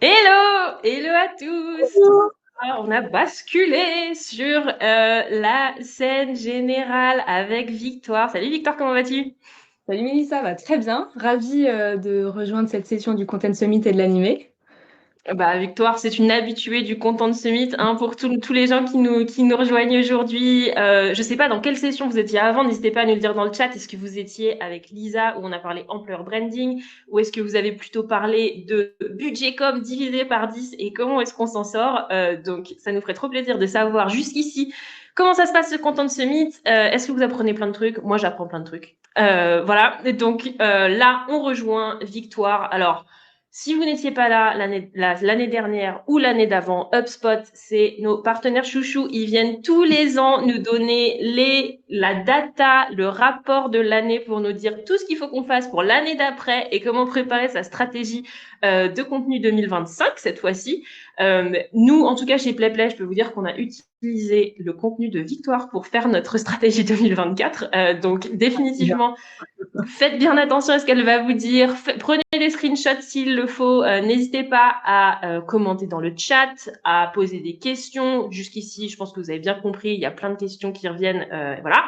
Hello! Hello à tous! Bonjour. On a basculé sur la scène générale avec Victoire. Salut Victoire, comment vas-tu? Salut Mélissa, très bien. Ravie de rejoindre cette session du Content Summit et de l'animer. Bah, Victoire, c'est une habituée du Content Summit, hein, pour tous les gens qui nous rejoignent aujourd'hui. Je sais pas dans quelle session vous étiez avant, n'hésitez pas à nous le dire dans le chat. Est-ce que vous étiez avec Lisa où on a parlé ampleur branding, ou est-ce que vous avez plutôt parlé de budget com divisé par 10 et comment est-ce qu'on s'en sort? Donc ça nous ferait trop plaisir de savoir jusqu'ici comment ça se passe ce Content Summit. Est-ce que vous apprenez plein de trucs? Moi j'apprends plein de trucs. Voilà, et donc là on rejoint Victoire. Alors, si vous n'étiez pas là l'année dernière ou l'année d'avant, HubSpot, c'est nos partenaires chouchous. Ils viennent tous les ans nous donner la data, le rapport de l'année pour nous dire tout ce qu'il faut qu'on fasse pour l'année d'après et comment préparer sa stratégie de contenu 2025 cette fois-ci. Nous, en tout cas, chez PlayPlay, je peux vous dire qu'on a utilisé le contenu de Victoire pour faire notre stratégie 2024. Donc, Bien. définitivement, faites bien attention à ce qu'elle va vous dire. Prenez des screenshots s'il le faut. N'hésitez pas à commenter dans le chat, à poser des questions. Jusqu'ici, je pense que vous avez bien compris. Il y a plein de questions qui reviennent. Voilà.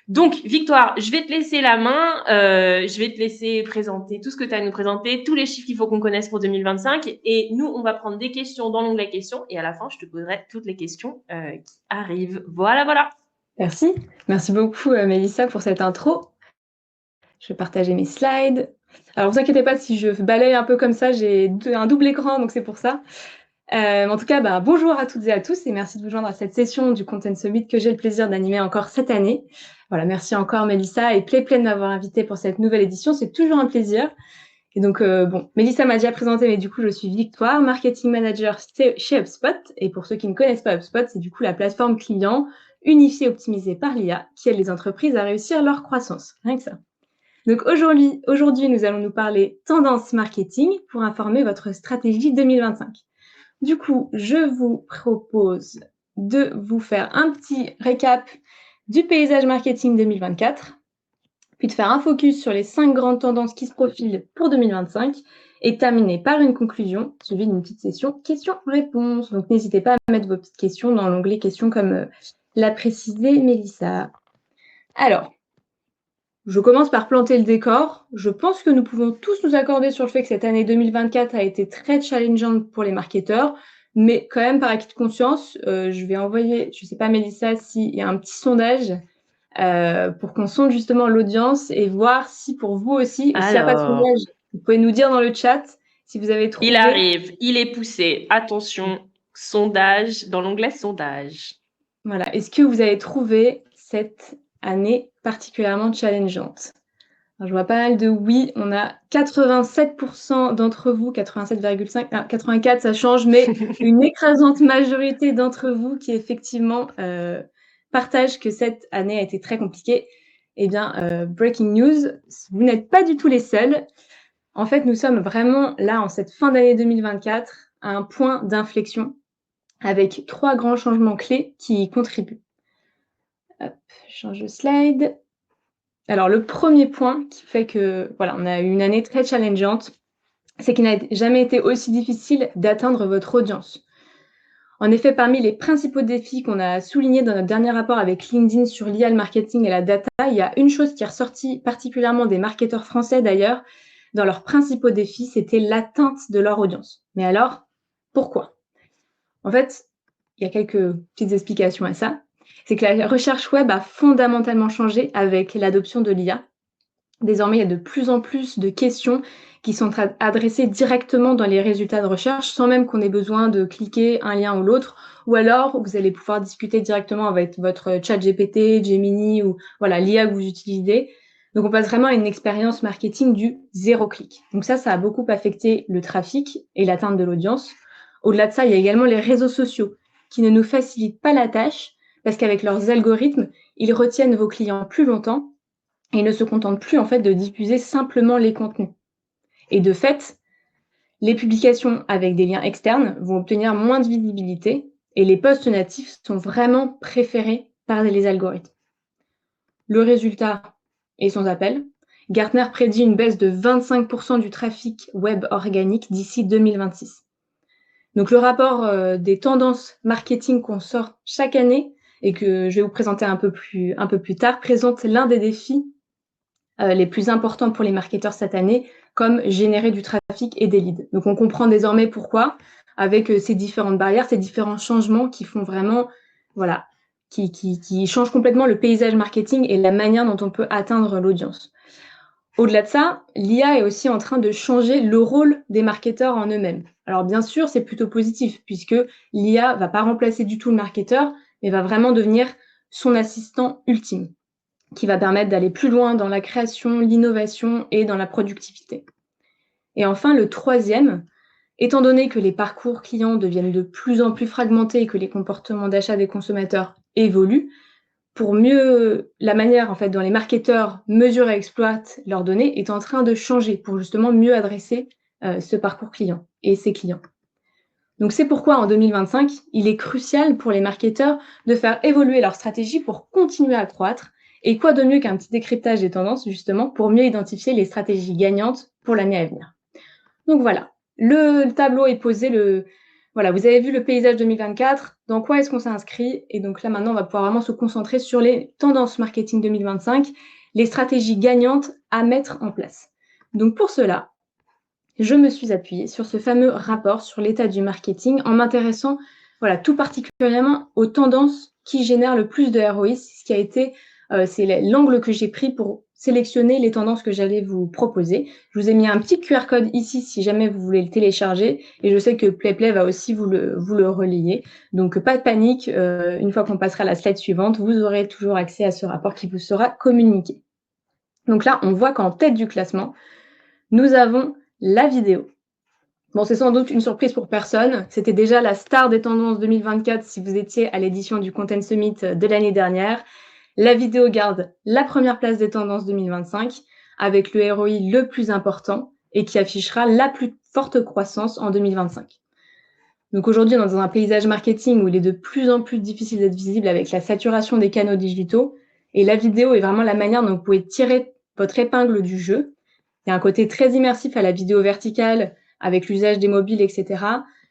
Donc, Victoire, je vais te laisser la main. Je vais te laisser présenter tout ce que tu as à nous présenter, tous les chiffres qu'il faut qu'on connaisse pour 2025. Et nous, on va prendre des questions dans l'onglet questions. Et à la fin, je te poserai toutes les questions qui arrivent. Voilà, voilà. Merci. Merci beaucoup Mélissa pour cette intro. Je vais partager mes slides. Alors, vous inquiétez pas si je balaye un peu comme ça, j'ai un double écran, donc c'est pour ça. En tout cas, bonjour à toutes et à tous et merci de vous joindre à cette session du Content Summit que j'ai le plaisir d'animer encore cette année. Voilà, merci encore Mélissa et PlayPlay de m'avoir invitée pour cette nouvelle édition. C'est toujours un plaisir. Et donc, Mélissa m'a déjà présenté, mais du coup, je suis Victoire, marketing manager chez HubSpot. Et pour ceux qui ne connaissent pas HubSpot, c'est du coup la plateforme client unifiée, optimisée par l'IA, qui aide les entreprises à réussir leur croissance. Rien que ça. Donc aujourd'hui, nous allons nous parler tendance marketing pour informer votre stratégie 2025. Du coup, je vous propose de vous faire un petit récap du paysage marketing 2024, puis de faire un focus sur les 5 grandes tendances qui se profilent pour 2025 et terminer par une conclusion suivie d'une petite session questions-réponses. Donc n'hésitez pas à mettre vos petites questions dans l'onglet questions comme l'a précisé Mélissa. Alors, je commence par planter le décor. Je pense que nous pouvons tous nous accorder sur le fait que cette année 2024 a été très challengeante pour les marketeurs, mais quand même par acquis de conscience, je vais envoyer, je ne sais pas Mélissa, s'il y a un petit sondage pour qu'on sonde justement l'audience et voir si pour vous aussi, ou s'il n'y a pas de Alors, sondage, vous pouvez nous dire dans le chat si vous avez il trouvé. arrive, il est poussé. Attention, sondage, dans l'onglet sondage. Voilà, est-ce que vous avez trouvé cette année particulièrement challengeante? Alors, je vois pas mal de oui, on a 87% d'entre vous, 87,5, 84 ça change, mais une écrasante majorité d'entre vous qui effectivement partagent que cette année a été très compliquée. Eh bien, breaking news, vous n'êtes pas du tout les seuls. En fait, nous sommes vraiment là, en cette fin d'année 2024, à un point d'inflexion avec 3 grands changements clés qui y contribuent. Hop, je change de slide. Alors, le premier point qui fait que, voilà, on a eu une année très challengeante, c'est qu'il n'a jamais été aussi difficile d'atteindre votre audience. En effet, parmi les principaux défis qu'on a soulignés dans notre dernier rapport avec LinkedIn sur l'IA, le marketing et la data, il y a une chose qui est ressortie particulièrement des marketeurs français d'ailleurs, dans leurs principaux défis, c'était l'atteinte de leur audience. Mais alors, pourquoi? En fait, il y a quelques petites explications à ça. C'est que la recherche web a fondamentalement changé avec l'adoption de l'IA. Désormais, il y a de plus en plus de questions qui sont adressées directement dans les résultats de recherche sans même qu'on ait besoin de cliquer un lien ou l'autre. Ou alors, vous allez pouvoir discuter directement avec votre chat GPT, Gemini ou voilà, l'IA que vous utilisez. Donc, on passe vraiment à une expérience marketing du zéro clic. Donc ça a beaucoup affecté le trafic et l'atteinte de l'audience. Au-delà de ça, il y a également les réseaux sociaux qui ne nous facilitent pas la tâche parce qu'avec leurs algorithmes, ils retiennent vos clients plus longtemps et ne se contentent plus en fait de diffuser simplement les contenus. Et de fait, les publications avec des liens externes vont obtenir moins de visibilité et les posts natifs sont vraiment préférés par les algorithmes. Le résultat est sans appel. Gartner prédit une baisse de 25% du trafic web organique d'ici 2026. Donc, le rapport des tendances marketing qu'on sort chaque année et que je vais vous présenter un peu plus tard, présente l'un des défis les plus importants pour les marketeurs cette année, comme générer du trafic et des leads. Donc, on comprend désormais pourquoi, avec ces différentes barrières, ces différents changements qui font vraiment, voilà, qui changent complètement le paysage marketing et la manière dont on peut atteindre l'audience. Au-delà de ça, l'IA est aussi en train de changer le rôle des marketeurs en eux-mêmes. Alors bien sûr, c'est plutôt positif, puisque l'IA ne va pas remplacer du tout le marketeur, mais va vraiment devenir son assistant ultime, qui va permettre d'aller plus loin dans la création, l'innovation et dans la productivité. Et enfin, le troisième, étant donné que les parcours clients deviennent de plus en plus fragmentés et que les comportements d'achat des consommateurs évoluent, pour mieux, la manière en fait dont les marketeurs mesurent et exploitent leurs données est en train de changer pour justement mieux adresser ce parcours client et ses clients. Donc c'est pourquoi en 2025, il est crucial pour les marketeurs de faire évoluer leur stratégie pour continuer à croître. Et quoi de mieux qu'un petit décryptage des tendances justement pour mieux identifier les stratégies gagnantes pour l'année à venir. Donc voilà, le tableau est posé, voilà, vous avez vu le paysage 2024, dans quoi est-ce qu'on s'est inscrit? Et donc là, maintenant, on va pouvoir vraiment se concentrer sur les tendances marketing 2025, les stratégies gagnantes à mettre en place. Donc pour cela, je me suis appuyée sur ce fameux rapport sur l'état du marketing en m'intéressant, voilà, tout particulièrement aux tendances qui génèrent le plus de ROI, ce qui a été, c'est l'angle que j'ai pris pour sélectionner les tendances que j'allais vous proposer. Je vous ai mis un petit QR code ici si jamais vous voulez le télécharger et je sais que PlayPlay va aussi vous le relayer. Donc pas de panique, une fois qu'on passera à la slide suivante, vous aurez toujours accès à ce rapport qui vous sera communiqué. Donc là, on voit qu'en tête du classement, nous avons la vidéo. Bon, c'est sans doute une surprise pour personne. C'était déjà la star des tendances 2024 si vous étiez à l'édition du Content Summit de l'année dernière. La vidéo garde la première place des tendances 2025 avec le ROI le plus important et qui affichera la plus forte croissance en 2025. Donc aujourd'hui, on est dans un paysage marketing où il est de plus en plus difficile d'être visible avec la saturation des canaux digitaux. Et la vidéo est vraiment la manière dont vous pouvez tirer votre épingle du jeu. Il y a un côté très immersif à la vidéo verticale avec l'usage des mobiles, etc.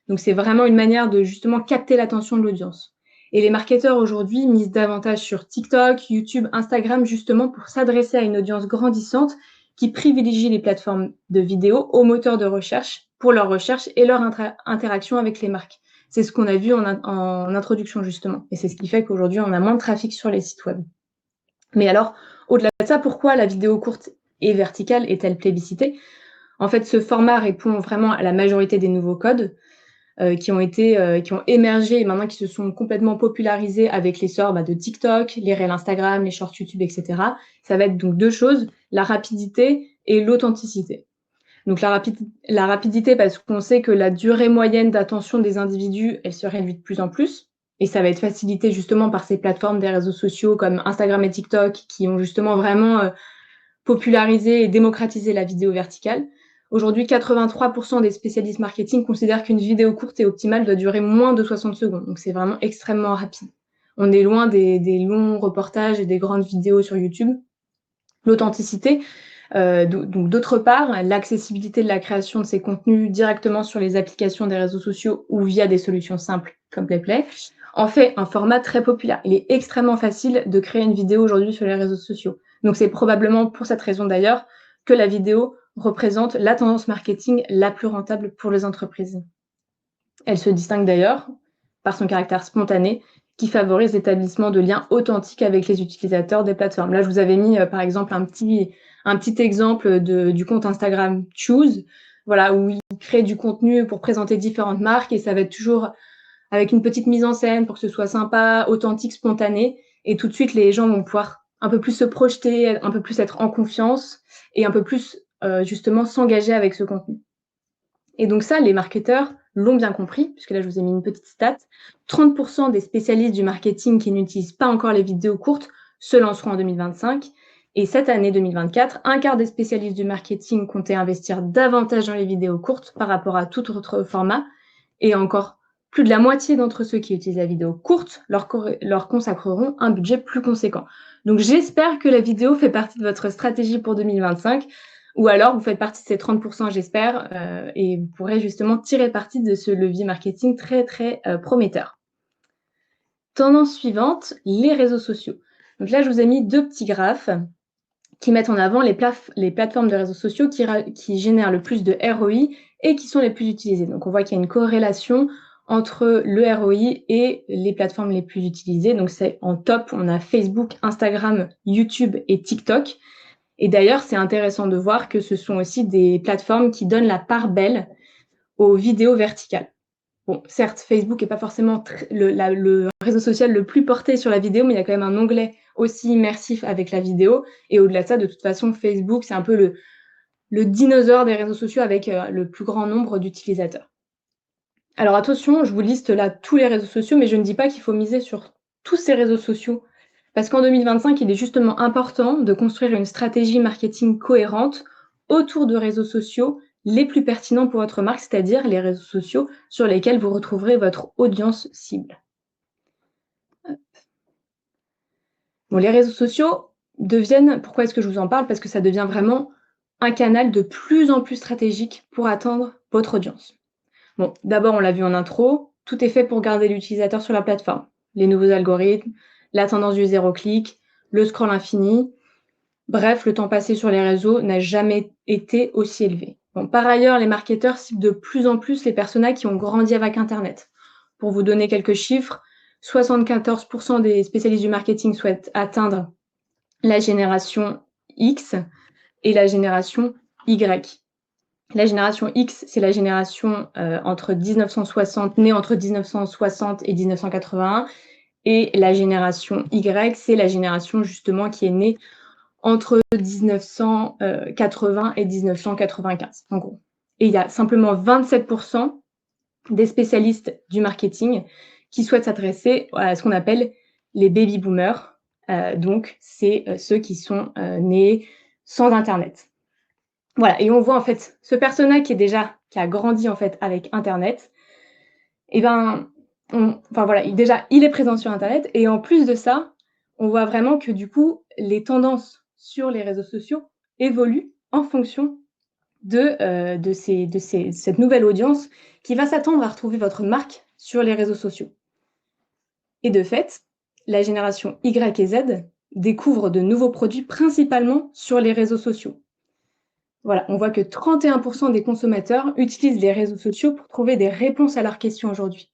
Donc, c'est vraiment une manière de justement capter l'attention de l'audience. Et les marketeurs aujourd'hui misent davantage sur TikTok, YouTube, Instagram, justement pour s'adresser à une audience grandissante qui privilégie les plateformes de vidéo aux moteurs de recherche pour leur recherche et leur interaction avec les marques. C'est ce qu'on a vu en introduction, justement. Et c'est ce qui fait qu'aujourd'hui, on a moins de trafic sur les sites web. Mais alors, au-delà de ça, pourquoi la vidéo courte et verticale est-elle plébiscitée? En fait, ce format répond vraiment à la majorité des nouveaux codes qui ont émergé et maintenant qui se sont complètement popularisés avec l'essor de TikTok, les Reels Instagram, les Shorts YouTube, etc. Ça va être donc deux choses, la rapidité et l'authenticité. Donc la rapidité parce qu'on sait que la durée moyenne d'attention des individus, elle se réduit de plus en plus. Et ça va être facilité justement par ces plateformes des réseaux sociaux comme Instagram et TikTok qui ont justement vraiment popularisé et démocratisé la vidéo verticale. Aujourd'hui, 83% des spécialistes marketing considèrent qu'une vidéo courte et optimale doit durer moins de 60 secondes. Donc c'est vraiment extrêmement rapide. On est loin des longs reportages et des grandes vidéos sur YouTube. L'authenticité, donc d'autre part, l'accessibilité de la création de ces contenus directement sur les applications des réseaux sociaux ou via des solutions simples comme PlayPlay, en fait un format très populaire. Il est extrêmement facile de créer une vidéo aujourd'hui sur les réseaux sociaux. Donc c'est probablement pour cette raison d'ailleurs que la vidéo représente la tendance marketing la plus rentable pour les entreprises. Elle se distingue d'ailleurs par son caractère spontané qui favorise l'établissement de liens authentiques avec les utilisateurs des plateformes. Là, je vous avais mis par exemple un petit exemple du compte Instagram Choose, voilà, où il crée du contenu pour présenter différentes marques et ça va être toujours avec une petite mise en scène pour que ce soit sympa, authentique, spontané. Et tout de suite, les gens vont pouvoir un peu plus se projeter, un peu plus être en confiance et un peu plus justement s'engager avec ce contenu. Et donc ça, les marketeurs l'ont bien compris, puisque là, je vous ai mis une petite stat. 30% des spécialistes du marketing qui n'utilisent pas encore les vidéos courtes se lanceront en 2025. Et cette année 2024, un quart des spécialistes du marketing comptaient investir davantage dans les vidéos courtes par rapport à tout autre format. Et encore plus de la moitié d'entre ceux qui utilisent la vidéo courte leur consacreront un budget plus conséquent. Donc j'espère que la vidéo fait partie de votre stratégie pour 2025. Ou alors, vous faites partie de ces 30%, j'espère, et vous pourrez justement tirer parti de ce levier marketing très, très prometteur. Tendance suivante, les réseaux sociaux. Donc là, je vous ai mis 2 petits graphes qui mettent en avant les plateformes de réseaux sociaux qui génèrent le plus de ROI et qui sont les plus utilisées. Donc, on voit qu'il y a une corrélation entre le ROI et les plateformes les plus utilisées. Donc, c'est en top, on a Facebook, Instagram, YouTube et TikTok. Et d'ailleurs, c'est intéressant de voir que ce sont aussi des plateformes qui donnent la part belle aux vidéos verticales. Bon, certes, Facebook n'est pas forcément le réseau social le plus porté sur la vidéo, mais il y a quand même un onglet aussi immersif avec la vidéo. Et au-delà de ça, de toute façon, Facebook, c'est un peu le dinosaure des réseaux sociaux avec le plus grand nombre d'utilisateurs. Alors attention, je vous liste là tous les réseaux sociaux, mais je ne dis pas qu'il faut miser sur tous ces réseaux sociaux. Parce qu'en 2025, il est justement important de construire une stratégie marketing cohérente autour de réseaux sociaux les plus pertinents pour votre marque, c'est-à-dire les réseaux sociaux sur lesquels vous retrouverez votre audience cible. Bon, les réseaux sociaux deviennent, pourquoi est-ce que je vous en parle? Parce que ça devient vraiment un canal de plus en plus stratégique pour atteindre votre audience. Bon, d'abord, on l'a vu en intro, tout est fait pour garder l'utilisateur sur la plateforme. Les nouveaux algorithmes, la tendance du zéro clic, le scroll infini. Bref, le temps passé sur les réseaux n'a jamais été aussi élevé. Bon, par ailleurs, les marketeurs ciblent de plus en plus les personas qui ont grandi avec Internet. Pour vous donner quelques chiffres, 74% des spécialistes du marketing souhaitent atteindre la génération X et la génération Y. La génération X, c'est la génération entre 1960, née entre 1960 et 1981. Et la génération Y, c'est la génération justement qui est née entre 1980 et 1995, en gros. Et il y a simplement 27% des spécialistes du marketing qui souhaitent s'adresser à ce qu'on appelle les baby boomers. Donc, c'est ceux qui sont nés sans Internet. Voilà, et on voit en fait ce persona qui a grandi en fait avec Internet. Et ben, il est présent sur Internet, et en plus de ça, on voit vraiment que du coup, les tendances sur les réseaux sociaux évoluent en fonction de cette nouvelle audience qui va s'attendre à retrouver votre marque sur les réseaux sociaux. Et de fait, la génération Y et Z découvre de nouveaux produits principalement sur les réseaux sociaux. Voilà, on voit que 31% des consommateurs utilisent les réseaux sociaux pour trouver des réponses à leurs questions aujourd'hui.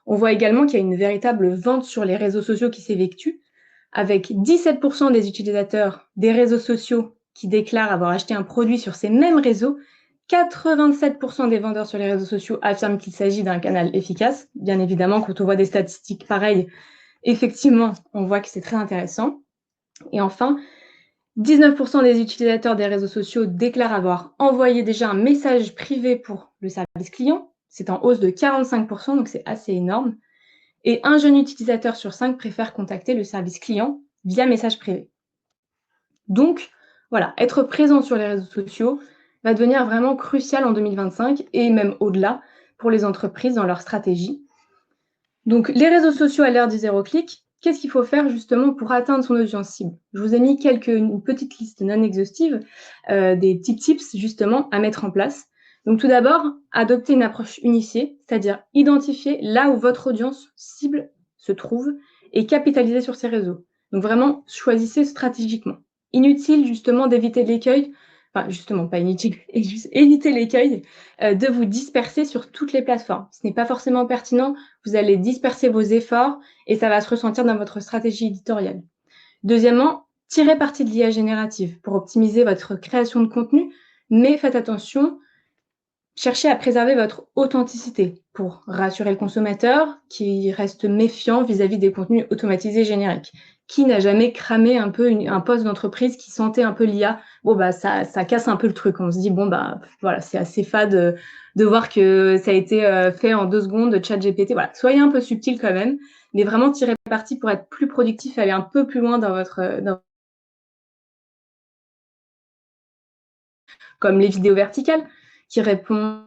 On voit également qu'il y a une véritable vente sur les réseaux sociaux qui s'effectue, avec 17% des utilisateurs des réseaux sociaux qui déclarent avoir acheté un produit sur ces mêmes réseaux. 87% des vendeurs sur les réseaux sociaux affirment qu'il s'agit d'un canal efficace. Bien évidemment, quand on voit des statistiques pareilles, effectivement, on voit que c'est très intéressant. Et enfin, 19% des utilisateurs des réseaux sociaux déclarent avoir envoyé déjà un message privé pour le service client. C'est en hausse de 45%, donc c'est assez énorme. Et un jeune utilisateur sur 5 préfère contacter le service client via message privé. Donc, voilà, être présent sur les réseaux sociaux va devenir vraiment crucial en 2025 et même au-delà pour les entreprises dans leur stratégie. Donc, les réseaux sociaux à l'ère du zéro clic, qu'est-ce qu'il faut faire justement pour atteindre son audience cible? Je vous ai mis une petite liste non exhaustive, des petits tips justement à mettre en place. Donc tout d'abord, adopter une approche unifiée, c'est-à-dire identifier là où votre audience cible se trouve et capitaliser sur ces réseaux. Donc vraiment, choisissez stratégiquement. Inutile justement d'éviter l'écueil, enfin justement pas inutile, juste éviter l'écueil de vous disperser sur toutes les plateformes. Ce n'est pas forcément pertinent, vous allez disperser vos efforts et ça va se ressentir dans votre stratégie éditoriale. Deuxièmement, tirez parti de l'IA générative pour optimiser votre création de contenu, mais faites attention, cherchez à préserver votre authenticité pour rassurer le consommateur qui reste méfiant vis-à-vis des contenus automatisés génériques. Qui n'a jamais cramé un peu un poste d'entreprise qui sentait un peu l'IA? Bon, bah, ça casse un peu le truc. On se dit, bon, bah, voilà, c'est assez fade de voir que ça a été fait en 2 secondes de ChatGPT. Voilà, soyez un peu subtil quand même, mais vraiment tirez parti pour être plus productif, aller un peu plus loin dans comme les vidéos verticales qui répondent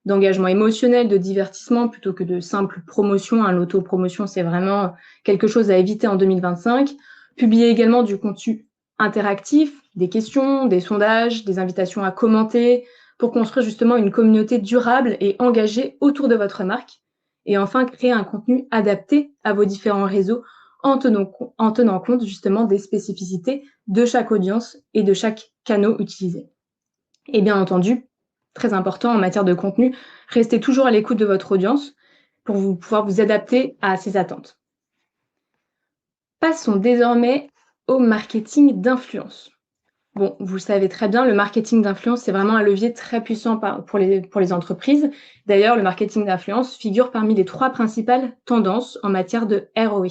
d'engagement émotionnel, de divertissement, plutôt que de simple promotion. L'autopromotion, c'est vraiment quelque chose à éviter en 2025. Publier également du contenu interactif, des questions, des sondages, des invitations à commenter pour construire justement une communauté durable et engagée autour de votre marque. Et enfin, créer un contenu adapté à vos différents réseaux en tenant compte justement des spécificités de chaque audience et de chaque canal utilisé. Et bien entendu, très important en matière de contenu, restez toujours à l'écoute de votre audience pour pouvoir vous adapter à ses attentes. Passons désormais au marketing d'influence. Bon, vous le savez très bien, le marketing d'influence, c'est vraiment un levier très puissant pour les entreprises. D'ailleurs, le marketing d'influence figure parmi les 3 principales tendances en matière de ROI.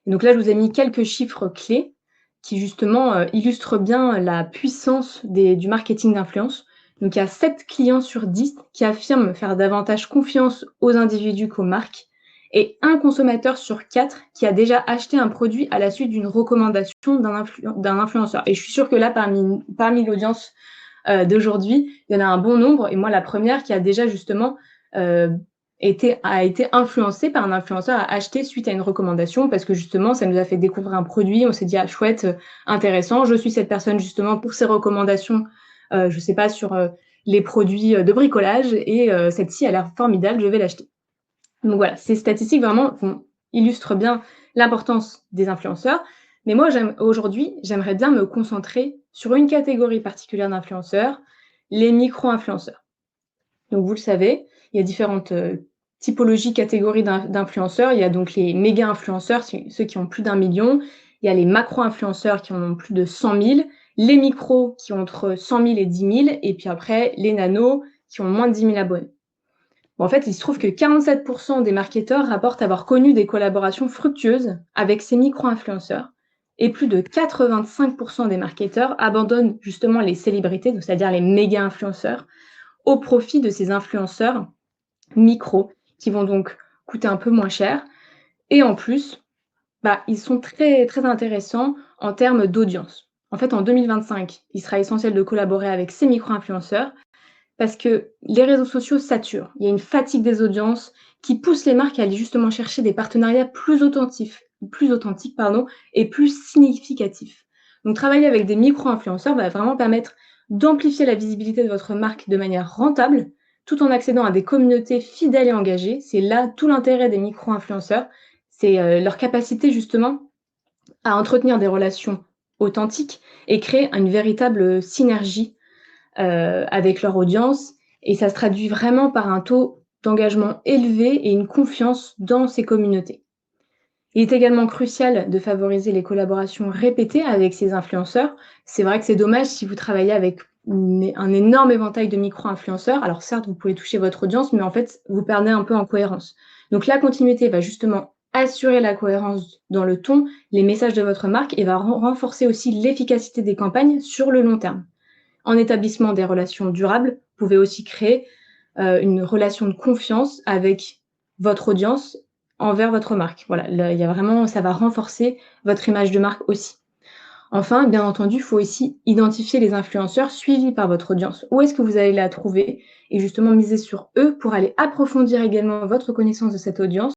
Donc là, je vous ai mis quelques chiffres clés qui justement illustrent bien la puissance du marketing d'influence. Donc il y a 7 clients sur 10 qui affirment faire davantage confiance aux individus qu'aux marques et un consommateur sur 4 qui a déjà acheté un produit à la suite d'une recommandation d'un influenceur. Et je suis sûre que là, parmi l'audience d'aujourd'hui, il y en a un bon nombre. Et moi, la première qui a déjà justement a été influencée par un influenceur à acheter suite à une recommandation parce que justement, ça nous a fait découvrir un produit. On s'est dit, ah chouette, intéressant. Je suis cette personne justement pour ses recommandations, je sais pas, sur les produits de bricolage et celle-ci a l'air formidable, je vais l'acheter. Donc voilà, ces statistiques vraiment illustrent bien l'importance des influenceurs. Mais moi, aujourd'hui, j'aimerais bien me concentrer sur une catégorie particulière d'influenceurs, les micro-influenceurs. Donc vous le savez, il y a différentes typologies, catégories d'influenceurs. Il y a donc les méga-influenceurs, ceux qui ont plus d'1 million. Il y a les macro-influenceurs qui en ont plus de 100 000. Les micros qui ont entre 100 000 et 10 000. Et puis après, les nanos qui ont moins de 10 000 abonnés. Bon, en fait, il se trouve que 47% des marketeurs rapportent avoir connu des collaborations fructueuses avec ces micro-influenceurs. Et plus de 85% des marketeurs abandonnent justement les célébrités, c'est-à-dire les méga-influenceurs, au profit de ces influenceurs micro, qui vont donc coûter un peu moins cher. Et en plus, ils sont très, très intéressants en termes d'audience. En fait, en 2025, il sera essentiel de collaborer avec ces micro-influenceurs parce que les réseaux sociaux saturent. Il y a une fatigue des audiences qui pousse les marques à aller justement chercher des partenariats plus authentiques et plus significatifs. Donc, travailler avec des micro-influenceurs va vraiment permettre d'amplifier la visibilité de votre marque de manière rentable, tout en accédant à des communautés fidèles et engagées. C'est là tout l'intérêt des micro-influenceurs, c'est leur capacité justement à entretenir des relations authentiques et créer une véritable synergie avec leur audience. Et ça se traduit vraiment par un taux d'engagement élevé et une confiance dans ces communautés. Il est également crucial de favoriser les collaborations répétées avec ces influenceurs. C'est vrai que c'est dommage si vous travaillez avec un énorme éventail de micro-influenceurs. Alors certes, vous pouvez toucher votre audience, mais en fait, vous perdez un peu en cohérence. Donc la continuité va justement assurer la cohérence dans le ton, les messages de votre marque et va renforcer aussi l'efficacité des campagnes sur le long terme. En établissement des relations durables, vous pouvez aussi créer une relation de confiance avec votre audience envers votre marque. Voilà, là, il y a vraiment, ça va renforcer votre image de marque aussi. Enfin, bien entendu, il faut aussi identifier les influenceurs suivis par votre audience. Où est-ce que vous allez la trouver et justement miser sur eux pour aller approfondir également votre connaissance de cette audience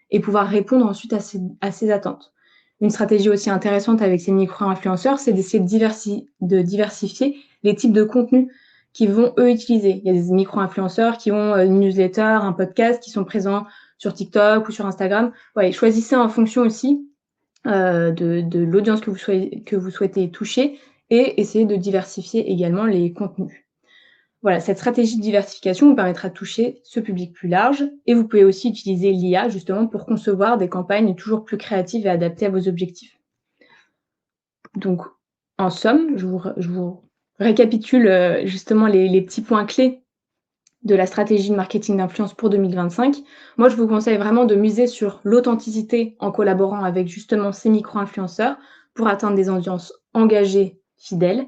et pouvoir répondre ensuite à ses attentes. Une stratégie aussi intéressante avec ces micro-influenceurs, c'est d'essayer de diversifier les types de contenus qu'ils vont, eux, utiliser. Il y a des micro-influenceurs qui ont une newsletter, un podcast, qui sont présents sur TikTok ou sur Instagram. Ouais, choisissez en fonction aussi de l'audience que vous souhaitez toucher et essayez de diversifier également les contenus. Voilà, cette stratégie de diversification vous permettra de toucher ce public plus large et vous pouvez aussi utiliser l'IA justement pour concevoir des campagnes toujours plus créatives et adaptées à vos objectifs. Donc, en somme, je vous récapitule justement les petits points clés de la stratégie de marketing d'influence pour 2025. Moi, je vous conseille vraiment de miser sur l'authenticité en collaborant avec justement ces micro-influenceurs pour atteindre des audiences engagées, fidèles,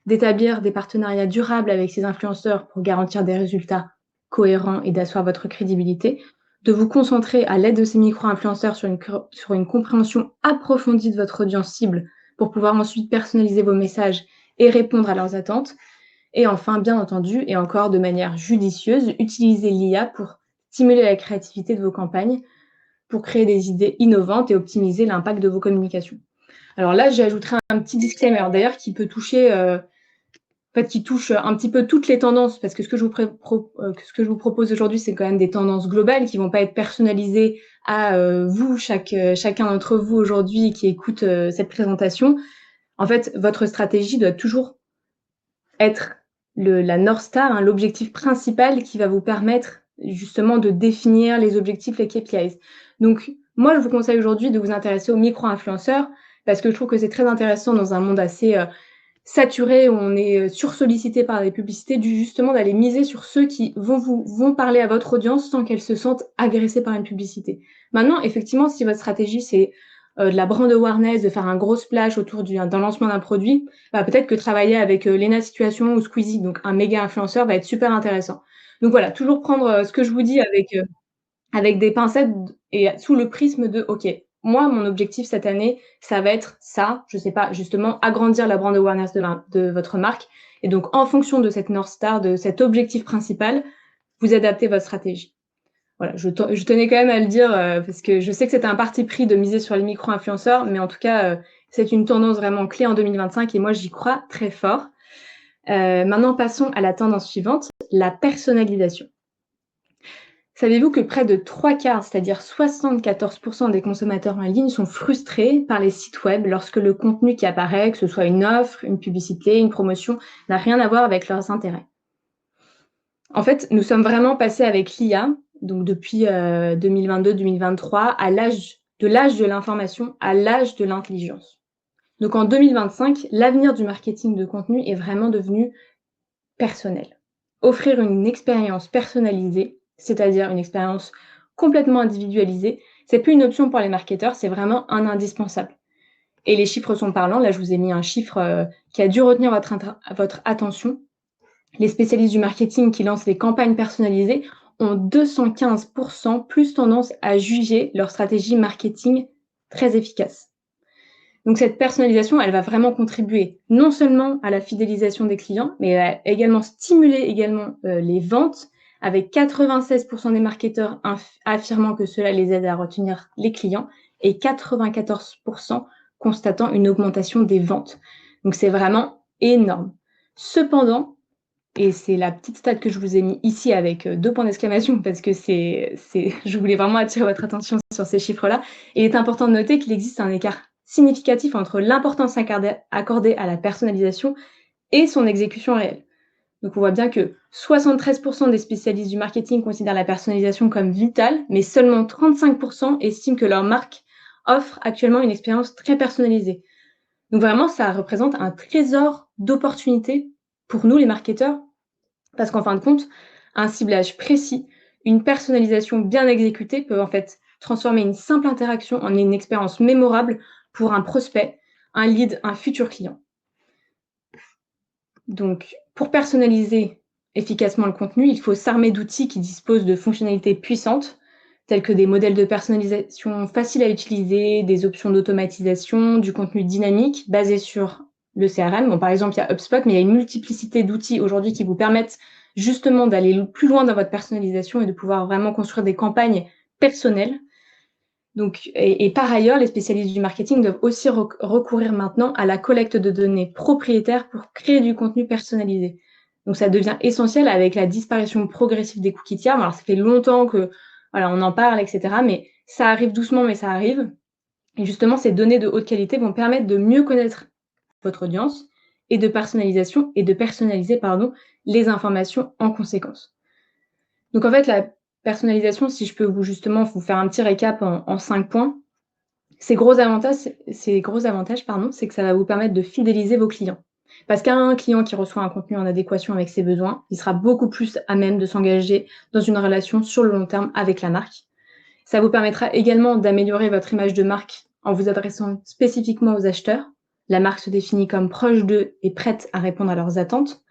d'établir des partenariats durables avec ces influenceurs pour garantir des résultats cohérents et d'asseoir votre crédibilité, de vous concentrer à l'aide de ces micro-influenceurs sur une compréhension approfondie de votre audience cible pour pouvoir ensuite personnaliser vos messages et répondre à leurs attentes. Et enfin, bien entendu, et encore de manière judicieuse, utiliser l'IA pour stimuler la créativité de vos campagnes, pour créer des idées innovantes et optimiser l'impact de vos communications. Alors là, j'ai ajouté un petit disclaimer d'ailleurs qui peut toucher, qui touche un petit peu toutes les tendances, parce que ce que je vous propose aujourd'hui, c'est quand même des tendances globales qui vont pas être personnalisées à vous, chacun d'entre vous aujourd'hui qui écoute cette présentation. En fait, votre stratégie doit toujours être la North Star, hein, l'objectif principal qui va vous permettre justement de définir les objectifs, les KPIs. Donc, moi, je vous conseille aujourd'hui de vous intéresser aux micro-influenceurs parce que je trouve que c'est très intéressant dans un monde assez saturé, où on est sursollicité par les publicités, justement d'aller miser sur ceux qui vont parler à votre audience sans qu'elle se sente agressée par une publicité. Maintenant, effectivement, si votre stratégie, c'est de la brand awareness, de faire un gros splash autour d'un lancement d'un produit, peut-être que travailler avec Lena Situation ou Squeezie, donc un méga influenceur, va être super intéressant. Donc voilà, toujours prendre ce que je vous dis avec des pincettes et sous le prisme de OK, moi, mon objectif cette année, ça va être ça, je sais pas, justement, agrandir la brand awareness de votre marque. Et donc, en fonction de cette North Star, de cet objectif principal, vous adaptez votre stratégie. Voilà, je tenais quand même à le dire parce que je sais que c'était un parti pris de miser sur les micro-influenceurs, mais en tout cas, c'est une tendance vraiment clé en 2025 et moi, j'y crois très fort. Maintenant, passons à la tendance suivante, la personnalisation. Savez-vous que près de 3/4, c'est-à-dire 74% des consommateurs en ligne sont frustrés par les sites web lorsque le contenu qui apparaît, que ce soit une offre, une publicité, une promotion, n'a rien à voir avec leurs intérêts? En fait, nous sommes vraiment passés avec l'IA, donc depuis 2022-2023, de l'âge de l'information à l'âge de l'intelligence. Donc en 2025, l'avenir du marketing de contenu est vraiment devenu personnel. Offrir une expérience personnalisée, c'est-à-dire une expérience complètement individualisée, c'est plus une option pour les marketeurs, c'est vraiment un indispensable. Et les chiffres sont parlants. Là, je vous ai mis un chiffre qui a dû retenir votre attention. Les spécialistes du marketing qui lancent des campagnes personnalisées ont 215% plus tendance à juger leur stratégie marketing très efficace. Donc cette personnalisation, elle va vraiment contribuer non seulement à la fidélisation des clients, mais elle va également stimuler les ventes, avec 96% des marketeurs affirmant que cela les aide à retenir les clients et 94% constatant une augmentation des ventes. Donc c'est vraiment énorme. Cependant, et c'est la petite stat que je vous ai mis ici avec 2 points d'exclamation parce que je voulais vraiment attirer votre attention sur ces chiffres-là. Il est important de noter qu'il existe un écart significatif entre l'importance accordée à la personnalisation et son exécution réelle. Donc on voit bien que 73% des spécialistes du marketing considèrent la personnalisation comme vitale, mais seulement 35% estiment que leur marque offre actuellement une expérience très personnalisée. Donc vraiment, ça représente un trésor d'opportunités pour nous, les marketeurs, parce qu'en fin de compte, un ciblage précis, une personnalisation bien exécutée peut en fait transformer une simple interaction en une expérience mémorable pour un prospect, un lead, un futur client. Donc, pour personnaliser efficacement le contenu, il faut s'armer d'outils qui disposent de fonctionnalités puissantes, telles que des modèles de personnalisation faciles à utiliser, des options d'automatisation, du contenu dynamique basé sur le CRM. Bon, par exemple, il y a HubSpot, mais il y a une multiplicité d'outils aujourd'hui qui vous permettent justement d'aller plus loin dans votre personnalisation et de pouvoir vraiment construire des campagnes personnelles. Donc, et par ailleurs, les spécialistes du marketing doivent aussi recourir maintenant à la collecte de données propriétaires pour créer du contenu personnalisé. Donc, ça devient essentiel avec la disparition progressive des cookies tiers. Alors, ça fait longtemps que, voilà, on en parle, etc. Mais ça arrive doucement, mais ça arrive. Et justement, ces données de haute qualité vont permettre de mieux connaître votre audience et de personnaliser, les informations en conséquence. Donc, en fait, la personnalisation, si je peux vous faire un petit récap en 5 points, ces gros avantages, c'est que ça va vous permettre de fidéliser vos clients. Parce qu'un client qui reçoit un contenu en adéquation avec ses besoins, il sera beaucoup plus à même de s'engager dans une relation sur le long terme avec la marque. Ça vous permettra également d'améliorer votre image de marque en vous adressant spécifiquement aux acheteurs. La marque se définit comme proche d'eux et prête à répondre à leurs attentes.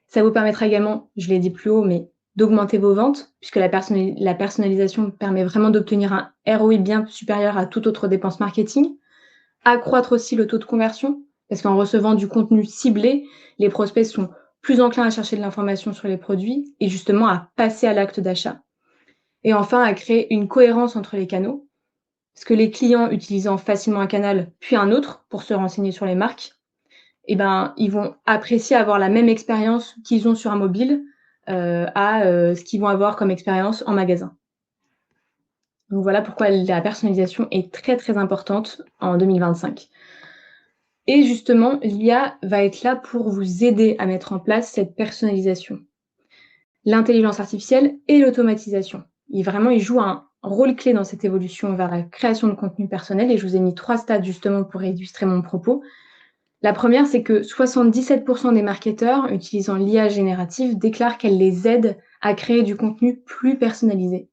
Ça vous permettra également, je l'ai dit plus haut, mais d'augmenter vos ventes, puisque la personnalisation permet vraiment d'obtenir un ROI bien supérieur à toute autre dépense marketing. Accroître aussi le taux de conversion, parce qu'en recevant du contenu ciblé, les prospects sont plus enclins à chercher de l'information sur les produits et justement à passer à l'acte d'achat. Et enfin, à créer une cohérence entre les canaux. Parce que les clients utilisant facilement un canal, puis un autre pour se renseigner sur les marques, eh ben, ils vont apprécier avoir la même expérience qu'ils ont sur un mobile, ce qu'ils vont avoir comme expérience en magasin. Donc voilà pourquoi la personnalisation est très, très importante en 2025. Et justement, l'IA va être là pour vous aider à mettre en place cette personnalisation. L'intelligence artificielle et l'automatisation. Ils jouent un rôle clé dans cette évolution vers la création de contenu personnel et je vous ai mis 3 stats justement pour illustrer mon propos. La première, c'est que 77% des marketeurs utilisant l'IA générative déclarent qu'elle les aide à créer du contenu plus personnalisé.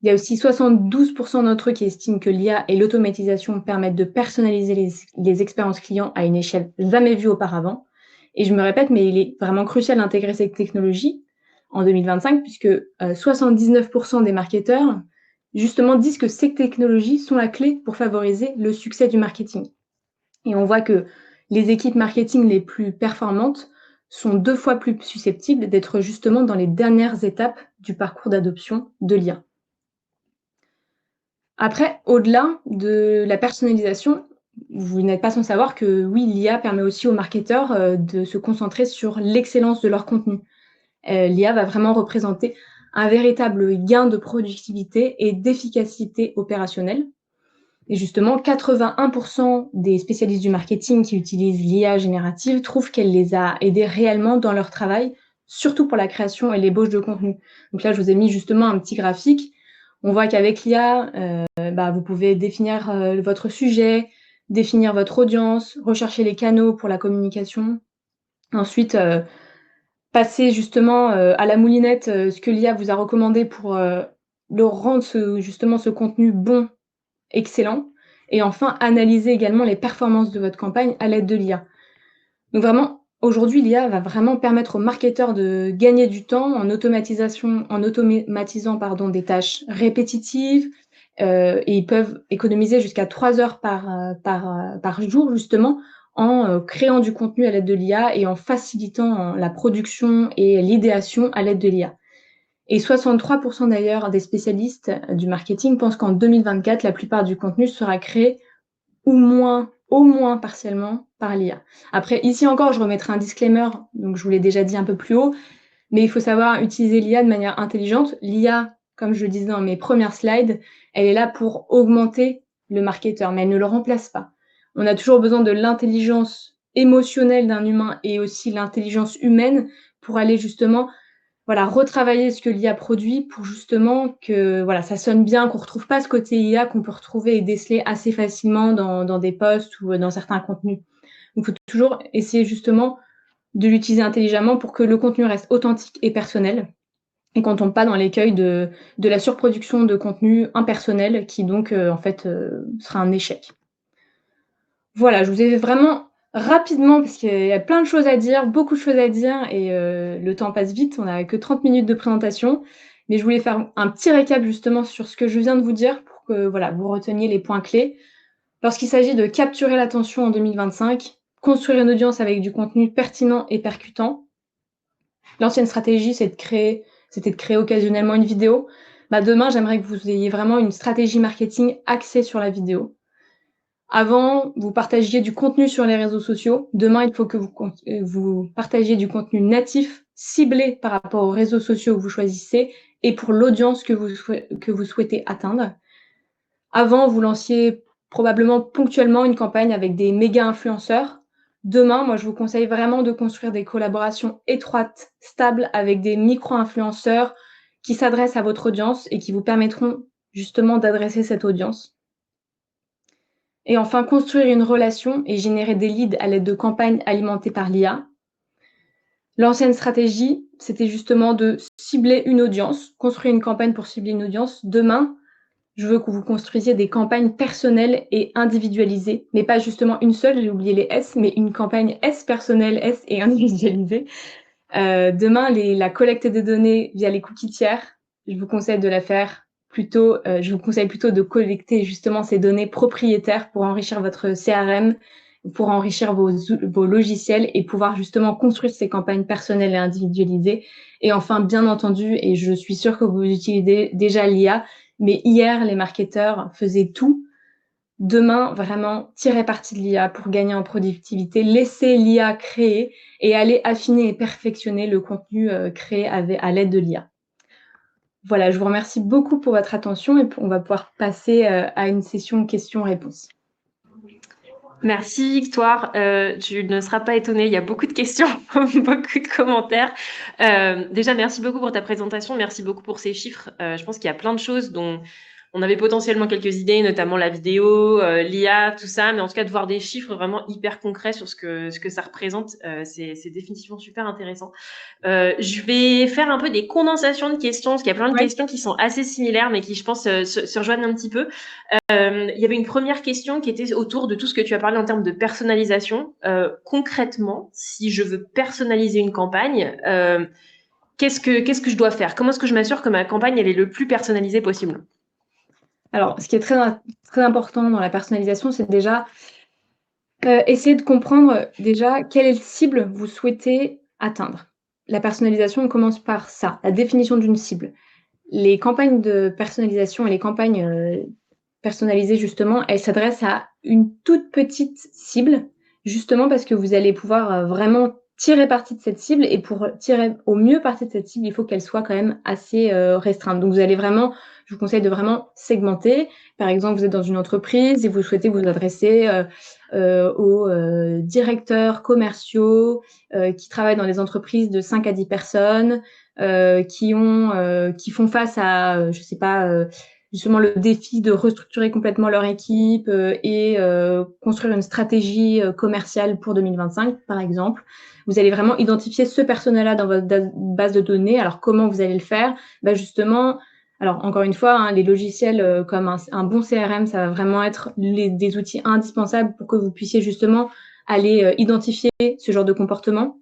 Il y a aussi 72% d'entre eux qui estiment que l'IA et l'automatisation permettent de personnaliser les expériences clients à une échelle jamais vue auparavant. Et je me répète, mais il est vraiment crucial d'intégrer cette technologie en 2025, puisque 79% des marketeurs, justement, disent que ces technologies sont la clé pour favoriser le succès du marketing. Et on voit que les équipes marketing les plus performantes sont 2 fois plus susceptibles d'être justement dans les dernières étapes du parcours d'adoption de l'IA. Après, au-delà de la personnalisation, vous n'êtes pas sans savoir que oui, l'IA permet aussi aux marketeurs de se concentrer sur l'excellence de leur contenu. L'IA va vraiment représenter un véritable gain de productivité et d'efficacité opérationnelle. Et justement, 81% des spécialistes du marketing qui utilisent l'IA générative trouvent qu'elle les a aidés réellement dans leur travail, surtout pour la création et l'ébauche de contenu. Donc là, je vous ai mis justement un petit graphique. On voit qu'avec l'IA, vous pouvez définir votre sujet, définir votre audience, rechercher les canaux pour la communication. Ensuite, passer justement à la moulinette ce que l'IA vous a recommandé pour le rendre ce contenu bon, excellent. Et enfin, analyser également les performances de votre campagne à l'aide de l'IA. Donc vraiment, aujourd'hui, l'IA va vraiment permettre aux marketeurs de gagner du temps en automatisant des tâches répétitives. Et ils peuvent économiser jusqu'à 3 heures par jour, justement, en créant du contenu à l'aide de l'IA et en facilitant la production et l'idéation à l'aide de l'IA. Et 63% d'ailleurs des spécialistes du marketing pensent qu'en 2024, la plupart du contenu sera créé au moins partiellement par l'IA. Après, ici encore, je remettrai un disclaimer, donc je vous l'ai déjà dit un peu plus haut, mais il faut savoir utiliser l'IA de manière intelligente. L'IA, comme je le disais dans mes premières slides, elle est là pour augmenter le marketeur, mais elle ne le remplace pas. On a toujours besoin de l'intelligence émotionnelle d'un humain et aussi l'intelligence humaine pour aller justement retravailler ce que l'IA produit pour justement que ça sonne bien, qu'on ne retrouve pas ce côté IA qu'on peut retrouver et déceler assez facilement dans des posts ou dans certains contenus. Donc, il faut toujours essayer justement de l'utiliser intelligemment pour que le contenu reste authentique et personnel et qu'on ne tombe pas dans l'écueil de la surproduction de contenu impersonnel qui donc sera un échec. Voilà, je vous ai vraiment rapidement, parce qu'il y a plein de choses à dire, beaucoup de choses à dire et le temps passe vite, on n'a que 30 minutes de présentation. Mais je voulais faire un petit récap justement sur ce que je viens de vous dire pour que vous reteniez les points clés. Lorsqu'il s'agit de capturer l'attention en 2025, construire une audience avec du contenu pertinent et percutant. L'ancienne stratégie, c'était de créer occasionnellement une vidéo. Demain, j'aimerais que vous ayez vraiment une stratégie marketing axée sur la vidéo. Avant, vous partagiez du contenu sur les réseaux sociaux. Demain, il faut que vous partagiez du contenu natif, ciblé par rapport aux réseaux sociaux que vous choisissez et pour l'audience que vous souhaitez atteindre. Avant, vous lanciez probablement ponctuellement une campagne avec des méga influenceurs. Demain, moi, je vous conseille vraiment de construire des collaborations étroites, stables avec des micro-influenceurs qui s'adressent à votre audience et qui vous permettront justement d'adresser cette audience. Et enfin, construire une relation et générer des leads à l'aide de campagnes alimentées par l'IA. L'ancienne stratégie, c'était justement de cibler une audience, construire une campagne pour cibler une audience. Demain, je veux que vous construisiez des campagnes personnelles et individualisées, mais pas justement une seule, j'ai oublié les S, mais une campagne S personnelle, S et individualisée. Demain, la collecte des données via les cookies tiers, je vous conseille de la faire je vous conseille plutôt de collecter justement ces données propriétaires pour enrichir votre CRM, pour enrichir vos logiciels et pouvoir justement construire ces campagnes personnelles et individualisées. Et enfin, bien entendu, et je suis sûre que vous utilisez déjà l'IA, Mais hier, les marketeurs faisaient tout. Demain, vraiment, tirez parti de l'IA pour gagner en productivité. Laissez l'IA créer et aller affiner et perfectionner le contenu créé à l'aide de l'IA. Voilà, je vous remercie beaucoup pour votre attention et on va pouvoir passer à une session questions-réponses. Merci Victoire, tu ne seras pas étonnée, il y a beaucoup de questions, beaucoup de commentaires. Déjà, merci beaucoup pour ta présentation, merci beaucoup pour ces chiffres. Je pense qu'il y a plein de choses dont on avait potentiellement quelques idées, notamment la vidéo, l'IA, tout ça, mais en tout cas de voir des chiffres vraiment hyper concrets sur ce que ça représente, c'est définitivement super intéressant. Je vais faire un peu des condensations de questions, parce qu'il y a plein de questions qui sont assez similaires, mais qui, je pense, se rejoignent un petit peu. Il y avait une première question qui était autour de tout ce que tu as parlé en termes de personnalisation. Concrètement, si je veux personnaliser une campagne, qu'est-ce que je dois faire? Comment est-ce que je m'assure que ma campagne elle est le plus personnalisée possible? Alors, ce qui est très, très important dans la personnalisation, c'est déjà essayer de comprendre déjà quelle cible vous souhaitez atteindre. La personnalisation, on commence par ça, la définition d'une cible. Les campagnes de personnalisation et les campagnes personnalisées, justement, elles s'adressent à une toute petite cible, justement parce que vous allez pouvoir vraiment tirer parti de cette cible. Et pour tirer au mieux parti de cette cible, il faut qu'elle soit quand même assez restreinte. Donc, vous allez vraiment, je vous conseille de vraiment segmenter. Par exemple, vous êtes dans une entreprise et vous souhaitez vous adresser aux directeurs commerciaux qui travaillent dans des entreprises de 5 à 10 personnes, qui font face à, je sais pas, justement le défi de restructurer complètement leur équipe et construire une stratégie commerciale pour 2025, par exemple. Vous allez vraiment identifier ce personnel-là dans votre base de données. Alors, comment vous allez le faire? Justement, alors encore une fois, les logiciels comme un bon CRM, ça va vraiment être des outils indispensables pour que vous puissiez justement aller identifier ce genre de comportement.